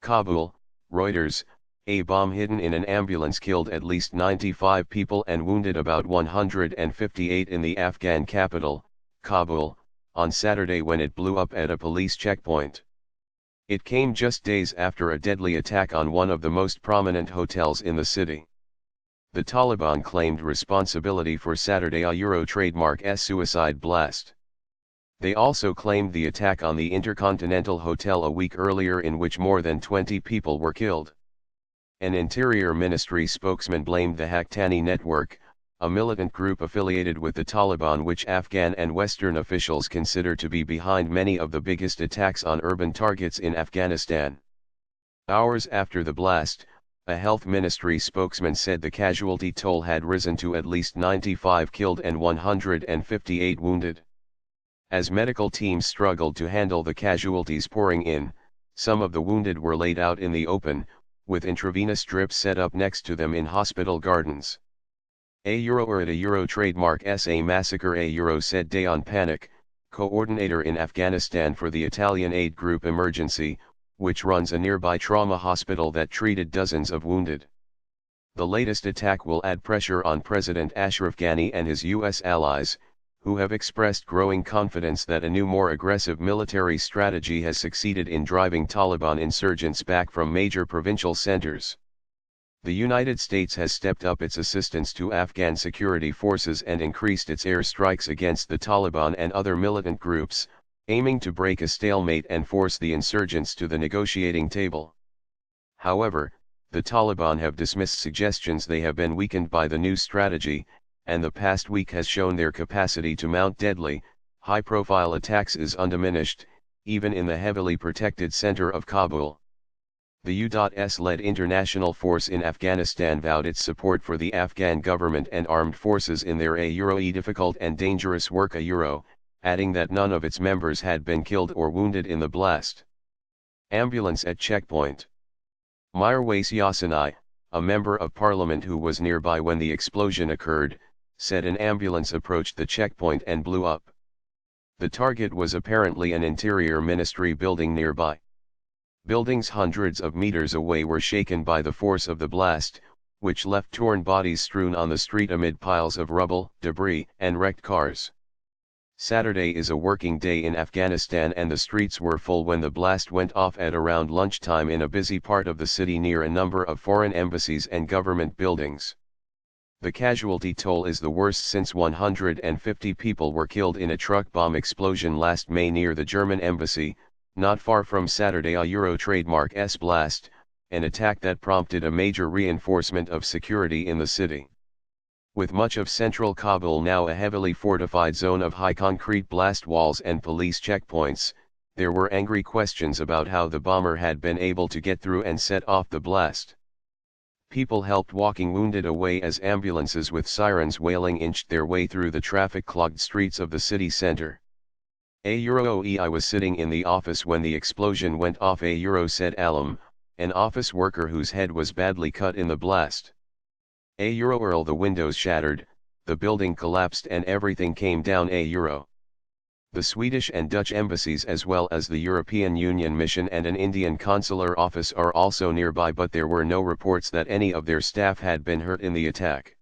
Kabul, Reuters, a bomb hidden in an ambulance killed at least 95 people and wounded about 158 in the Afghan capital, Kabul, on Saturday when it blew up at a police checkpoint. It came just days after a deadly attack on one of the most prominent hotels in the city. The Taliban claimed responsibility for Saturday a trademark's suicide blast. They also claimed the attack on the Intercontinental Hotel a week earlier in which more than 20 people were killed. An Interior Ministry spokesman blamed the Haqqani Network, a militant group affiliated with the Taliban which Afghan and Western officials consider to be behind many of the biggest attacks on urban targets in Afghanistan. Hours after the blast, a health ministry spokesman said the casualty toll had risen to at least 95 killed and 158 wounded. As medical teams struggled to handle the casualties pouring in, some of the wounded were laid out in the open, with intravenous drips set up next to them in hospital gardens. A trademark SA massacre said Dayan Panik, coordinator in Afghanistan for the Italian aid group Emergency, which runs a nearby trauma hospital that treated dozens of wounded. The latest attack will add pressure on President Ashraf Ghani and his U.S. allies, who have expressed growing confidence that a new more aggressive military strategy has succeeded in driving Taliban insurgents back from major provincial centers. The United States has stepped up its assistance to Afghan security forces and increased its airstrikes against the Taliban and other militant groups, aiming to break a stalemate and force the insurgents to the negotiating table. However, the Taliban have dismissed suggestions they have been weakened by the new strategy, and the past week has shown their capacity to mount deadly, high-profile attacks is undiminished, even in the heavily protected center of Kabul. The U.S.-led international force in Afghanistan vowed its support for the Afghan government and armed forces in their difficult and dangerous work adding that none of its members had been killed or wounded in the blast. Ambulance at checkpoint. Mirwais Yasinai, a member of parliament who was nearby when the explosion occurred, said an ambulance approached the checkpoint and blew up. The target was apparently an Interior Ministry building nearby. Buildings hundreds of meters away were shaken by the force of the blast, which left torn bodies strewn on the street amid piles of rubble, debris, and wrecked cars. Saturday is a working day in Afghanistan and the streets were full when the blast went off at around lunchtime in a busy part of the city near a number of foreign embassies and government buildings. The casualty toll is the worst since 150 people were killed in a truck bomb explosion last May near the German embassy, not far from Saturday a trademark's blast, an attack that prompted a major reinforcement of security in the city. With much of central Kabul now a heavily fortified zone of high concrete blast walls and police checkpoints, there were angry questions about how the bomber had been able to get through and set off the blast. People helped walking wounded away as ambulances with sirens wailing inched their way through the traffic-clogged streets of the city center. I was sitting in the office when the explosion went off, said Alam, an office worker whose head was badly cut in the blast. The windows shattered, the building collapsed and everything came down. The Swedish and Dutch embassies as well as the European Union mission and an Indian consular office are also nearby, but there were no reports that any of their staff had been hurt in the attack.